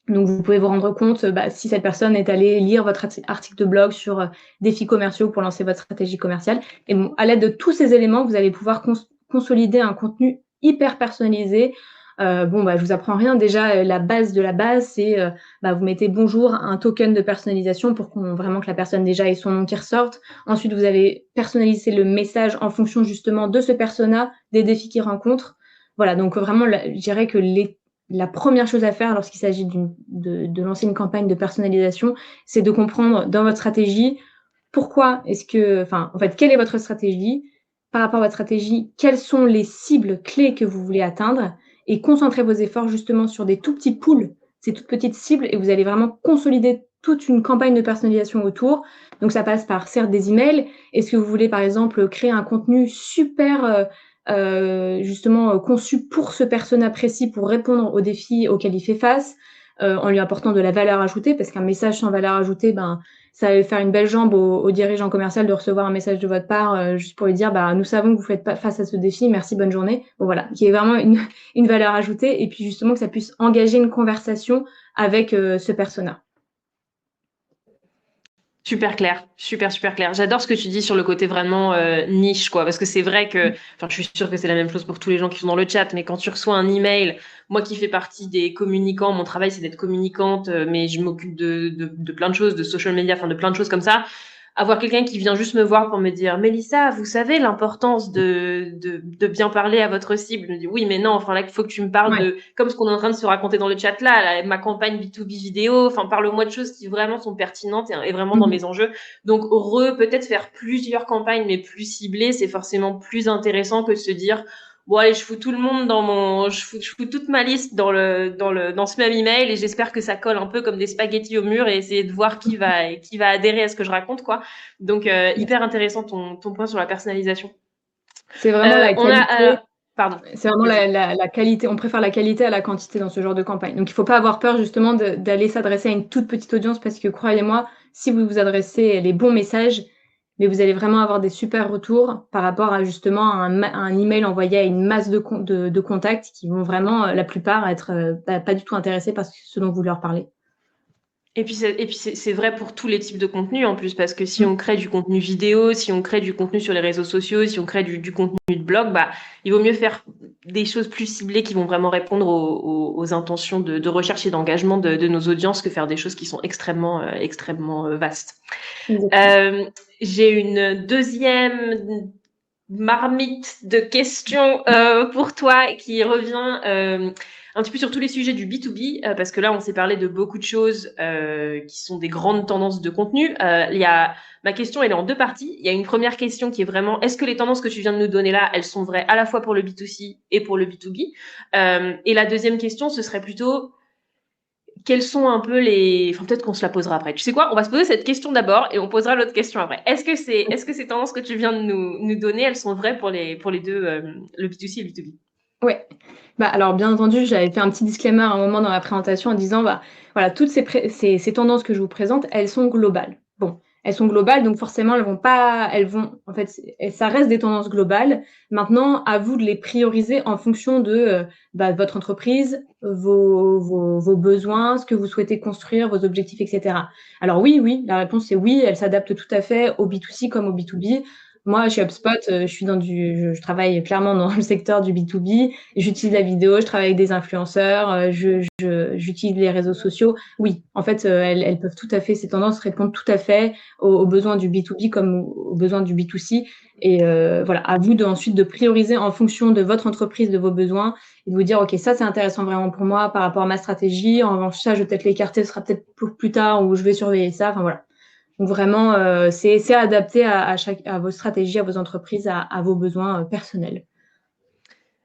Donc, vous pouvez vous rendre compte si cette personne est allée lire votre article de blog sur défis commerciaux pour lancer votre stratégie commerciale. Et bon, à l'aide de tous ces éléments, vous allez pouvoir consolider un contenu hyper personnalisé. Je vous apprends rien. Déjà, la base de la base, c'est vous mettez bonjour, un token de personnalisation pour vraiment que la personne déjà ait son nom qui ressorte. Ensuite, vous allez personnaliser le message en fonction justement de ce persona, des défis qu'il rencontre. Voilà, donc vraiment, je dirais que la première chose à faire lorsqu'il s'agit de lancer une campagne de personnalisation, c'est de comprendre dans votre stratégie quelle est votre stratégie, par rapport à votre stratégie, quelles sont les cibles clés que vous voulez atteindre et concentrer vos efforts justement sur des tout petits pools, ces toutes petites cibles et vous allez vraiment consolider toute une campagne de personnalisation autour. Donc, ça passe par certes des emails. Est-ce que vous voulez, par exemple, créer un contenu super justement conçu pour ce persona précis pour répondre aux défis auxquels il fait face, en lui apportant de la valeur ajoutée, parce qu'un message sans valeur ajoutée, ça va faire une belle jambe au dirigeant commercial de recevoir un message de votre part juste pour lui dire nous savons que vous faites pas face à ce défi, merci, bonne journée. Bon, voilà, qui est vraiment une valeur ajoutée et puis justement que ça puisse engager une conversation avec ce persona. Super clair, super clair. J'adore ce que tu dis sur le côté vraiment niche, quoi, parce que c'est vrai que, je suis sûre que c'est la même chose pour tous les gens qui sont dans le chat, mais quand tu reçois un email, moi qui fais partie des communicants, mon travail c'est d'être communicante, mais je m'occupe de plein de choses, de social media, de plein de choses comme ça. Avoir quelqu'un qui vient juste me voir pour me dire Mélissa, vous savez l'importance de bien parler à votre cible. Je me dis oui, mais non, là, il faut que tu me parles de comme ce qu'on est en train de se raconter dans le chat là, ma campagne B2B vidéo. Parle-moi de choses qui vraiment sont pertinentes et vraiment dans mes enjeux. Donc, peut-être faire plusieurs campagnes, mais plus ciblées, c'est forcément plus intéressant que de se dire bon allez, je fous tout le monde je fous toute ma liste dans ce même email et j'espère que ça colle un peu comme des spaghettis au mur et essayer de voir qui va adhérer à ce que je raconte, quoi. Donc hyper intéressant ton point sur la personnalisation. C'est vraiment la qualité. Pardon. C'est vraiment la qualité. On préfère la qualité à la quantité dans ce genre de campagne. Donc, il ne faut pas avoir peur justement d'aller s'adresser à une toute petite audience parce que croyez-moi, si vous vous adressez les bons messages, mais vous allez vraiment avoir des super retours par rapport à justement un email envoyé à une masse de contacts qui vont vraiment, la plupart, être pas du tout intéressés par ce dont vous leur parlez. Et puis c'est vrai pour tous les types de contenus en plus, parce que si on crée du contenu vidéo, si on crée du contenu sur les réseaux sociaux, si on crée du contenu de blog, bah, il vaut mieux faire des choses plus ciblées qui vont vraiment répondre aux intentions de recherche et d'engagement de nos audiences que faire des choses qui sont extrêmement vastes. Exactement. J'ai une deuxième marmite de questions pour toi qui revient un petit peu sur tous les sujets du B2B, parce que là, on s'est parlé de beaucoup de choses qui sont des grandes tendances de contenu. Ma question, elle est en deux parties. Il y a une première question qui est vraiment, est-ce que les tendances que tu viens de nous donner là, elles sont vraies à la fois pour le B2C et pour le B2B? Et la deuxième question, ce serait plutôt, quels sont un peu les... Enfin, peut-être qu'on se la posera après. Tu sais quoi? On va se poser cette question d'abord et on posera l'autre question après. Est-ce que ces tendances que tu viens de nous donner, elles sont vraies pour les deux, le B2C et le B2B? Ouais. Bah, alors bien entendu, j'avais fait un petit disclaimer à un moment dans la présentation en disant, bah, voilà, toutes ces tendances que je vous présente, elles sont globales. Bon, elles sont globales, donc forcément, en fait, ça reste des tendances globales. Maintenant, à vous de les prioriser en fonction de bah, votre entreprise, vos besoins, ce que vous souhaitez construire, vos objectifs, etc. Alors oui, la réponse c'est oui, elles s'adaptent tout à fait au B2C comme au B2B. Moi, chez HubSpot, je travaille clairement dans le secteur du B2B. J'utilise la vidéo, je travaille avec des influenceurs, j'utilise les réseaux sociaux. Oui, en fait, elles peuvent tout à fait, ces tendances répondent tout à fait aux besoins du B2B comme aux besoins du B2C. Et voilà, à vous ensuite de prioriser en fonction de votre entreprise, de vos besoins, et de vous dire, OK, ça, c'est intéressant vraiment pour moi par rapport à ma stratégie. En revanche, ça, je vais peut-être l'écarter, ce sera peut-être pour plus tard ou je vais surveiller ça. Enfin, voilà. Donc vraiment, c'est adapté à vos stratégies, à vos entreprises, à vos besoins personnels.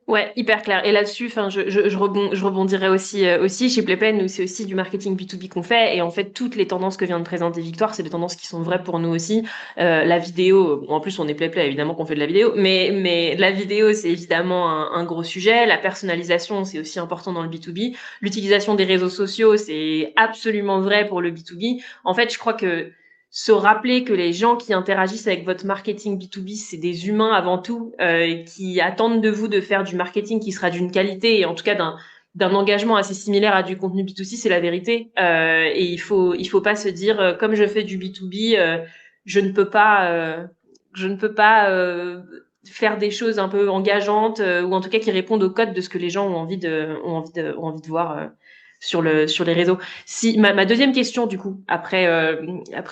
Ouais, hyper clair. Et là-dessus, enfin, je rebondirai aussi chez Playpen, nous, c'est aussi du marketing B2B qu'on fait. Et en fait, toutes les tendances que vient de présenter Victoire, c'est des tendances qui sont vraies pour nous aussi. La vidéo, bon, en plus, on est Playplay, évidemment qu'on fait de la vidéo, mais la vidéo, c'est évidemment un gros sujet. La personnalisation, c'est aussi important dans le B2B. L'utilisation des réseaux sociaux, c'est absolument vrai pour le B2B. En fait, je crois que se rappeler que les gens qui interagissent avec votre marketing B2B, c'est des humains avant tout, qui attendent de vous de faire du marketing qui sera d'une qualité et en tout cas d'un engagement assez similaire à du contenu B2C, c'est la vérité. Et il faut pas se dire, comme je fais du B2B, je ne peux pas, je ne peux pas faire des choses un peu engageantes ou en tout cas qui répondent au code de ce que les gens ont envie de voir sur les réseaux. Si ma deuxième question du coup, après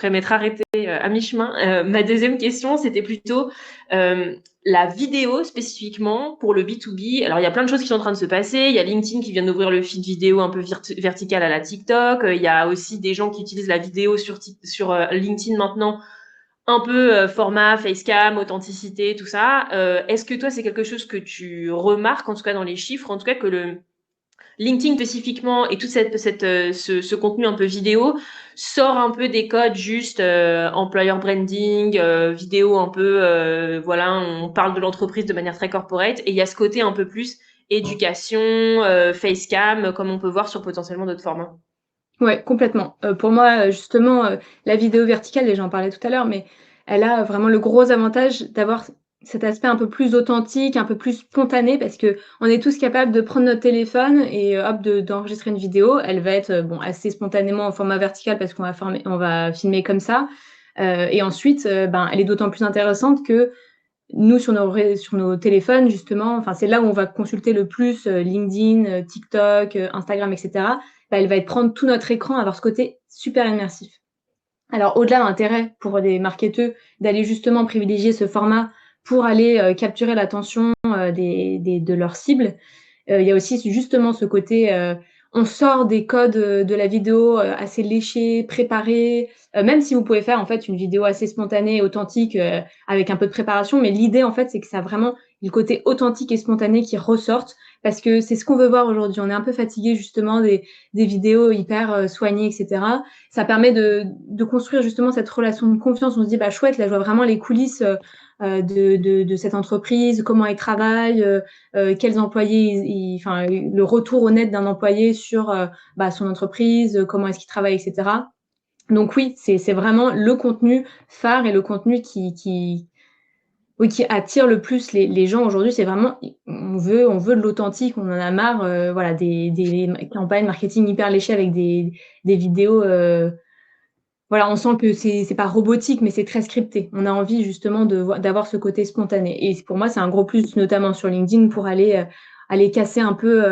m'être arrêtée à mi-chemin, ma deuxième question c'était plutôt la vidéo spécifiquement pour le B2B. Alors il y a plein de choses qui sont en train de se passer. Il y a LinkedIn qui vient d'ouvrir le feed vidéo un peu vertical à la TikTok. Il y a aussi des gens qui utilisent la vidéo sur LinkedIn maintenant, un peu format, facecam, authenticité, tout ça. Est-ce que toi c'est quelque chose que tu remarques en tout cas dans les chiffres, en tout cas que le LinkedIn spécifiquement et tout ce contenu un peu vidéo sort un peu des codes juste employer branding, vidéo un peu, voilà, on parle de l'entreprise de manière très corporate et il y a ce côté un peu plus éducation, facecam, comme on peut voir sur potentiellement d'autres formats. Ouais, complètement. Pour moi, justement, la vidéo verticale et j'en parlais tout à l'heure, mais elle a vraiment le gros avantage d'avoir cet aspect un peu plus authentique, un peu plus spontané parce qu'on est tous capables de prendre notre téléphone et hop, d'enregistrer une vidéo. Elle va être, bon, assez spontanément en format vertical parce on va filmer comme ça, et ensuite, ben, elle est d'autant plus intéressante que nous, sur nos téléphones, justement, enfin, c'est là où on va consulter le plus LinkedIn, TikTok, Instagram, etc. Bah, elle va être prendre tout notre écran, avoir ce côté super immersif. Alors, au-delà de l'intérêt pour les marketeurs d'aller justement privilégier ce format pour aller capturer l'attention de leurs cibles, il y a aussi justement ce côté, on sort des codes de la vidéo assez léchés, préparés, même si vous pouvez faire en fait une vidéo assez spontanée, authentique, avec un peu de préparation, mais l'idée en fait, c'est que ça a vraiment le côté authentique et spontané qui ressorte parce que c'est ce qu'on veut voir aujourd'hui. On est un peu fatigué justement des vidéos hyper soignées, et cetera. Ça permet de construire justement cette relation de confiance. On se dit: «Bah chouette, là je vois vraiment les coulisses, de cette entreprise, comment ils travaillent, quels employés, enfin, le retour honnête d'un employé sur bah, son entreprise, comment est-ce qu'il travaille, etc. Donc oui, c'est vraiment le contenu phare et le contenu Oui, qui attire le plus les gens aujourd'hui, c'est vraiment on veut de l'authentique, on en a marre, voilà, des campagnes marketing hyper léchées avec des vidéos, voilà, on sent que c'est pas robotique, mais c'est très scripté. On a envie justement d'avoir ce côté spontané et pour moi, c'est un gros plus, notamment sur LinkedIn pour aller casser un peu,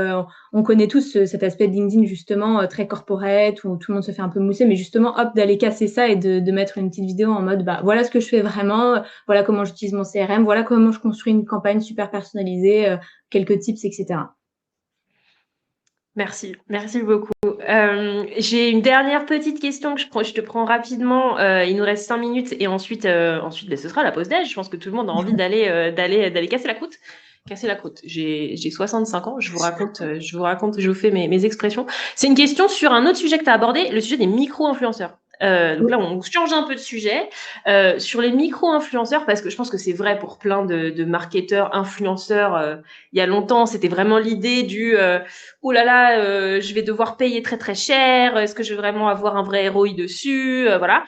on connaît tous cet aspect de LinkedIn justement, très corporate où tout le monde se fait un peu mousser, mais justement, hop, d'aller casser ça et de mettre une petite vidéo en mode, bah, voilà ce que je fais vraiment, voilà comment j'utilise mon CRM, voilà comment je construis une campagne super personnalisée, quelques tips et cetera. Merci, merci beaucoup. J'ai une dernière petite question que je te prends rapidement. Il nous reste 5 minutes et ensuite ce sera la pause déj. Je pense que tout le monde a envie d'aller casser la croûte. Casser la croûte. J'ai 65 ans. Je vous fais mes expressions. C'est une question sur un autre sujet que tu as abordé, le sujet des micro-influenceurs. Donc là, on change un peu de sujet. Sur les micro-influenceurs, parce que je pense que c'est vrai pour plein de marketeurs, influenceurs. Il y a longtemps, c'était vraiment l'idée du oh là là, je vais devoir payer très très cher. Est-ce que je vais vraiment avoir un vrai ROI dessus? Voilà.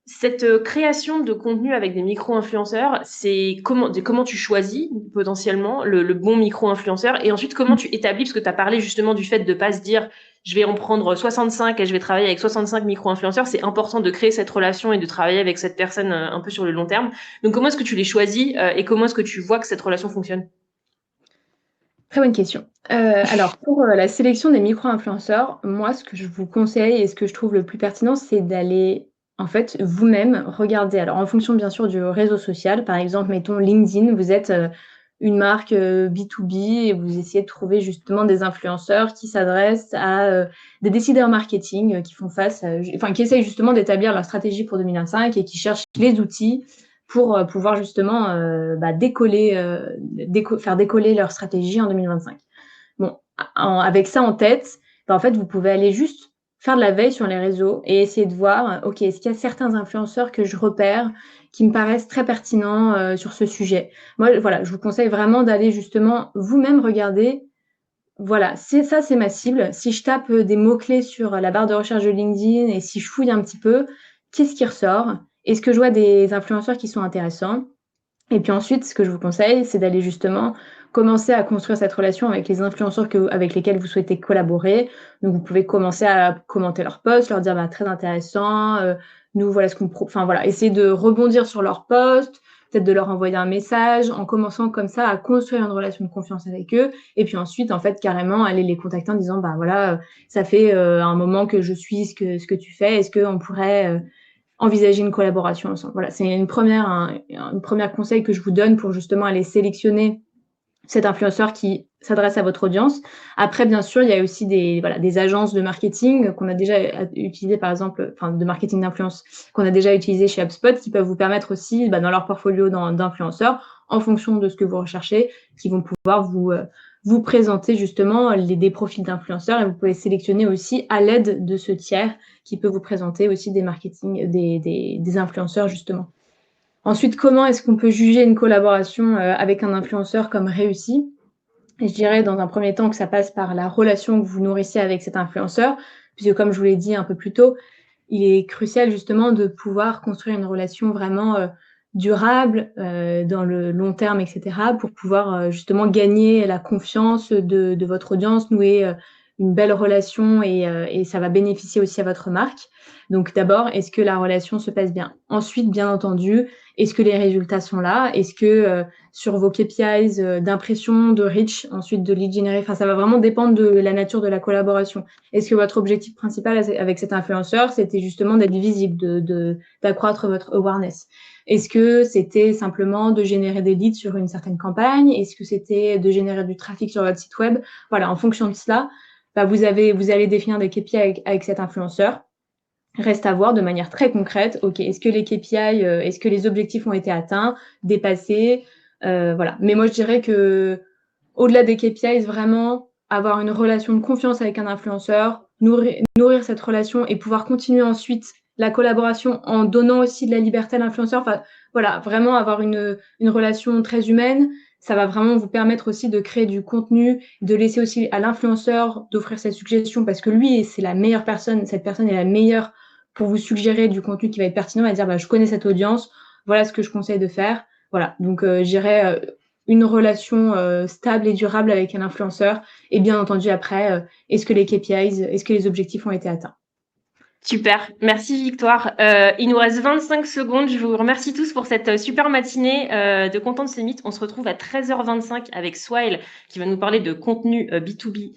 Cette création de contenu avec des micro-influenceurs, c'est comment tu choisis potentiellement le bon micro-influenceur et ensuite comment tu établis, parce que tu as parlé justement du fait de pas se dire je vais en prendre 65 et je vais travailler avec 65 micro-influenceurs. C'est important de créer cette relation et de travailler avec cette personne un peu sur le long terme. Donc comment est-ce que tu les choisis et comment est-ce que tu vois que cette relation fonctionne? Très bonne question. Alors pour, la sélection des micro-influenceurs, moi, ce que je vous conseille et ce que je trouve le plus pertinent, c'est d'aller, en fait, vous-même regarder. Alors en fonction, bien sûr, du réseau social, par exemple, mettons LinkedIn, vous êtes, une marque, B2B et vous essayez de trouver justement des influenceurs qui s'adressent à, des décideurs marketing, qui font face à enfin, qui essayent justement d'établir leur stratégie pour 2025 et qui cherchent les outils pour, pouvoir justement, bah, faire décoller leur stratégie en 2025. Bon, avec ça en tête, bah, en fait, vous pouvez aller juste faire de la veille sur les réseaux et essayer de voir, OK, est-ce qu'il y a certains influenceurs que je repère qui me paraissent très pertinents, sur ce sujet? Moi, voilà, je vous conseille vraiment d'aller justement vous-même regarder, voilà, c'est ma cible. Si je tape, des mots-clés sur la barre de recherche de LinkedIn et si je fouille un petit peu, qu'est-ce qui ressort? Est-ce que je vois des influenceurs qui sont intéressants? Et puis ensuite, ce que je vous conseille, c'est d'aller justement commencer à construire cette relation avec les influenceurs avec lesquels vous souhaitez collaborer. Donc, vous pouvez commencer à commenter leurs posts, leur dire: «Bah, très intéressant, nous, voilà ce qu'on enfin voilà, essayer de rebondir sur leurs posts, peut-être de leur envoyer un message, en commençant comme ça à construire une relation de confiance avec eux. Et puis ensuite, en fait, carrément aller les contacter en disant: «Bah, voilà, ça fait, un moment que je suis ce que tu fais. Est-ce qu'on pourrait, envisager une collaboration ensemble?» Voilà, c'est une première conseil que je vous donne pour justement aller sélectionner cet influenceur qui s'adresse à votre audience. Après, bien sûr, il y a aussi des agences de marketing qu'on a déjà utilisées, par exemple, enfin, de marketing d'influence qu'on a déjà utilisées chez HubSpot, qui peuvent vous permettre aussi, bah, dans leur portfolio d'influenceurs, en fonction de ce que vous recherchez, qui vont pouvoir vous présenter justement des profils d'influenceurs et vous pouvez sélectionner aussi à l'aide de ce tiers qui peut vous présenter aussi des influenceurs justement. Ensuite, comment est-ce qu'on peut juger une collaboration, avec un influenceur comme réussie? Et je dirais dans un premier temps que ça passe par la relation que vous nourrissez avec cet influenceur, puisque comme je vous l'ai dit un peu plus tôt, il est crucial justement de pouvoir construire une relation vraiment, durable, dans le long terme et cetera, pour pouvoir, justement gagner la confiance de votre audience, nouer, une belle relation et ça va bénéficier aussi à votre marque. Donc d'abord, est-ce que la relation se passe bien? Ensuite, bien entendu, est-ce que les résultats sont là? Est-ce que, sur vos KPIs, d'impression, de reach, ensuite de lead generé, enfin ça va vraiment dépendre de la nature de la collaboration. Est-ce que votre objectif principal avec cet influenceur, c'était justement d'être visible, d'accroître votre awareness? Est-ce que c'était simplement de générer des leads sur une certaine campagne? Est-ce que c'était de générer du trafic sur votre site web? Voilà, en fonction de cela, bah, vous allez définir des KPI avec cet influenceur. Reste à voir de manière très concrète, OK, est-ce que les KPI, est-ce que les objectifs ont été atteints, dépassés? Voilà. Mais moi, je dirais qu'au-delà des KPIs, vraiment avoir une relation de confiance avec un influenceur, nourrir cette relation et pouvoir continuer ensuite la collaboration en donnant aussi de la liberté à l'influenceur. Enfin, voilà, vraiment avoir une relation très humaine. Ça va vraiment vous permettre aussi de créer du contenu, de laisser aussi à l'influenceur d'offrir ses suggestions parce que lui, c'est la meilleure personne, cette personne est la meilleure pour vous suggérer du contenu qui va être pertinent et dire: «Bah, je connais cette audience, voilà ce que je conseille de faire». Voilà, donc je dirais une relation stable et durable avec un influenceur. Et bien entendu, après, est-ce que les KPIs, est-ce que les objectifs ont été atteints? Super, merci Victoire. Il nous reste 25 secondes. Je vous remercie tous pour cette super matinée de Content Summit. On se retrouve à 13h25 avec Swile qui va nous parler de contenu B2B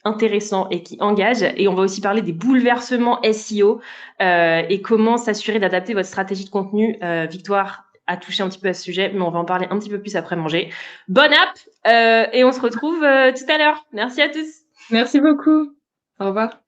intéressant et qui engage. Et on va aussi parler des bouleversements SEO et comment s'assurer d'adapter votre stratégie de contenu. Victoire a touché un petit peu à ce sujet, mais on va en parler un petit peu plus après manger. Bonne app et on se retrouve tout à l'heure. Merci à tous. Merci beaucoup. Au revoir.